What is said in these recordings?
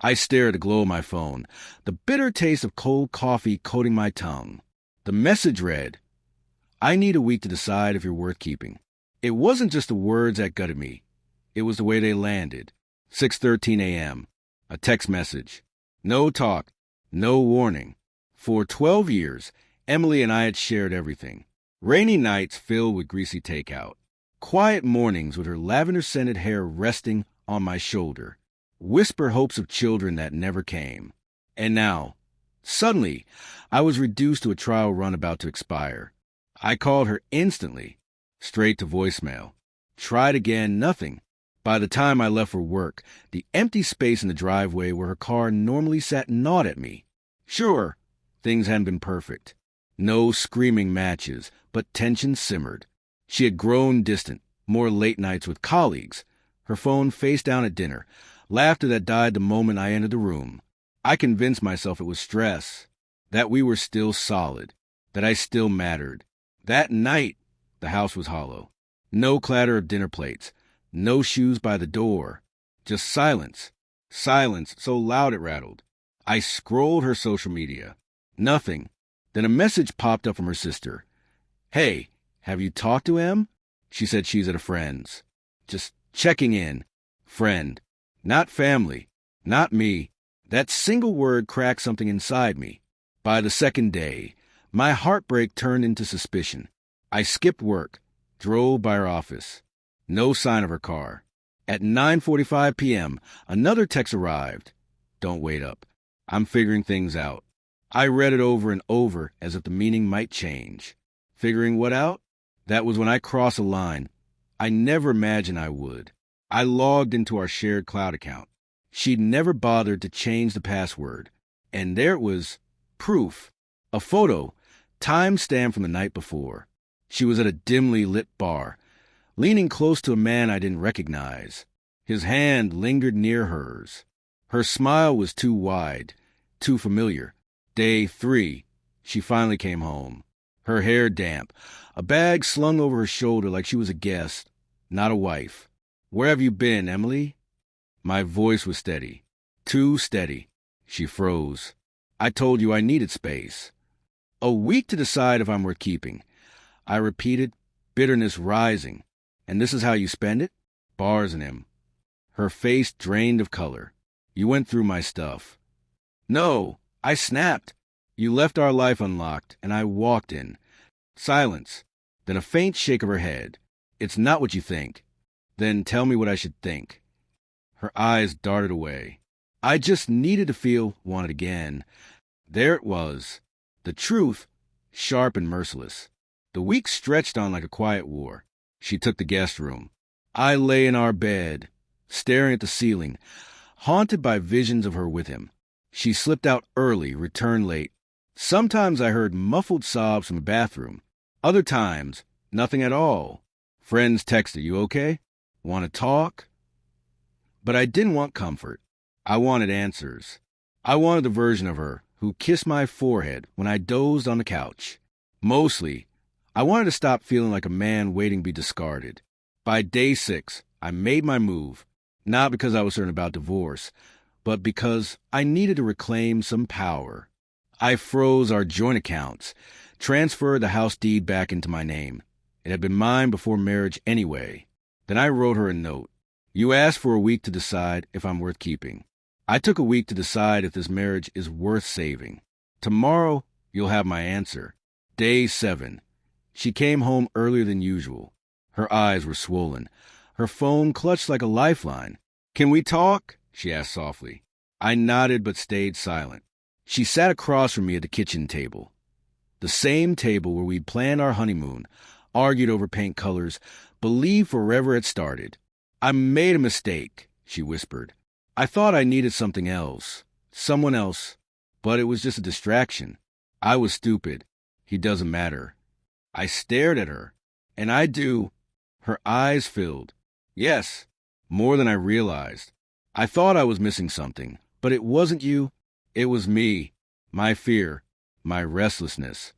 I stare at the glow of my phone, the bitter taste of cold coffee coating my tongue. The message read, "I need a week to decide if you're worth keeping." It wasn't just the words that gutted me. It was the way they landed. 6:13 a.m. A text message. No talk. No warning. For 12 years, Emily and I had shared everything. Rainy nights filled with greasy takeout. Quiet mornings with her lavender-scented hair resting on my shoulder. Whisper hopes of children that never came. And now, suddenly, I was reduced to a trial run about to expire. I called her instantly, straight to voicemail. Tried again, nothing. By the time I left for work, the empty space in the driveway where her car normally sat gnawed at me. Sure, things hadn't been perfect. No screaming matches, but tension simmered. She had grown distant, more late nights with colleagues, her phone face down at dinner, laughter that died the moment I entered the room. I convinced myself it was stress, that we were still solid, that I still mattered. That night, the house was hollow. No clatter of dinner plates, no shoes by the door, just silence. Silence so loud it rattled. I scrolled her social media. Nothing. Then a message popped up from her sister. "Hey, have you talked to Em?" She said she's at a friend's. Just checking in. Friend. Not family. Not me. That single word cracked something inside me. By the second day, my heartbreak turned into suspicion. I skipped work, drove by her office. No sign of her car. At 9:45 p.m., another text arrived. "Don't wait up. I'm figuring things out." I read it over and over as if the meaning might change. Figuring what out? That was when I crossed a line I never imagined I would. I logged into our shared cloud account. She'd never bothered to change the password. And there it was, proof. A photo, time-stamped from the night before. She was at a dimly lit bar, leaning close to a man I didn't recognize. His hand lingered near hers. Her smile was too wide, too familiar. Day 3, she finally came home. Her hair damp, a bag slung over her shoulder like she was a guest, not a wife. "Where have you been, Emily?" My voice was steady. Too steady. She froze. "I told you I needed space." "A week to decide if I'm worth keeping," I repeated, bitterness rising. "And this is how you spend it?" Bars in him. Her face drained of color. "You went through my stuff." "No," I snapped. "You left our life unlocked, and I walked in." Silence. Then a faint shake of her head. "It's not what you think." "Then tell me what I should think." Her eyes darted away. I just needed to feel wanted again. There it was. The truth, sharp and merciless. The week stretched on like a quiet war. She took the guest room. I lay in our bed, staring at the ceiling, haunted by visions of her with him. She slipped out early, returned late. Sometimes I heard muffled sobs from the bathroom. Other times, nothing at all. Friends texted, "You okay? Want to talk?" But I didn't want comfort. I wanted answers. I wanted the version of her who kissed my forehead when I dozed on the couch. Mostly, I wanted to stop feeling like a man waiting to be discarded. By day 6, I made my move, not because I was certain about divorce, but because I needed to reclaim some power. I froze our joint accounts, transferred the house deed back into my name. It had been mine before marriage anyway. Then I wrote her a note. "You asked for a week to decide if I'm worth keeping. I took a week to decide if this marriage is worth saving. Tomorrow, you'll have my answer." Day 7. She came home earlier than usual. Her eyes were swollen. Her phone clutched like a lifeline. "Can we talk?" she asked softly. I nodded but stayed silent. She sat across from me at the kitchen table. The same table where we'd planned our honeymoon, argued over paint colors, believed forever had started. "I made a mistake," she whispered. "I thought I needed something else, someone else, but it was just a distraction. I was stupid. He doesn't matter." I stared at her. "And I do." Her eyes filled. "Yes, more than I realized. I thought I was missing something, but it wasn't you. It was me, my fear, my restlessness."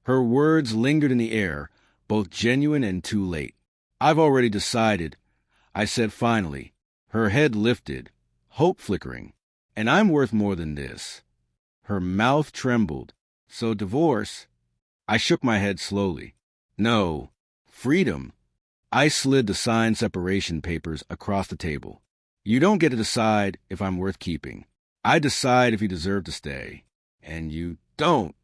Her words lingered in the air, both genuine and too late. "I've already decided," I said finally. Her head lifted, hope flickering. And I'm worth more than this. Her mouth trembled. So divorce? I shook my head slowly. No, freedom. I slid the signed separation papers across the table. You don't get to decide if I'm worth keeping. I decide if you deserve to stay. And you don't.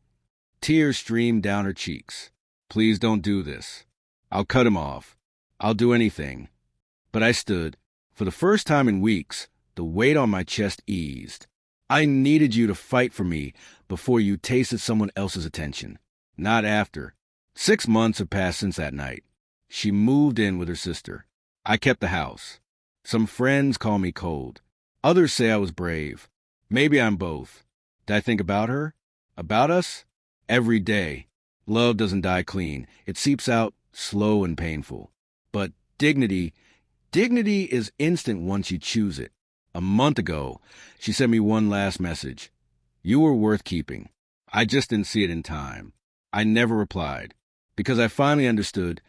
Tears streamed down her cheeks. Please don't do this. I'll cut him off. I'll do anything. But I stood. For the first time in weeks, the weight on my chest eased. I needed you to fight for me before you tasted someone else's attention. Not after. 6 months have passed since that night. She moved in with her sister. I kept the house. Some friends call me cold. Others say I was brave. Maybe I'm both. Did I think about her? About us? Every day. Love doesn't die clean. It seeps out slow and painful. But dignity is instant once you choose it. A month ago, she sent me one last message. You were worth keeping. I just didn't see it in time. I never replied, because I finally understood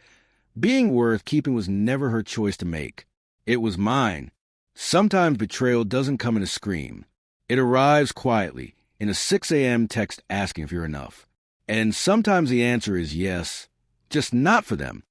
being worth keeping was never her choice to make. It was mine. Sometimes betrayal doesn't come in a scream. It arrives quietly, in a 6 a.m. text asking if you're enough. And sometimes the answer is yes, just not for them.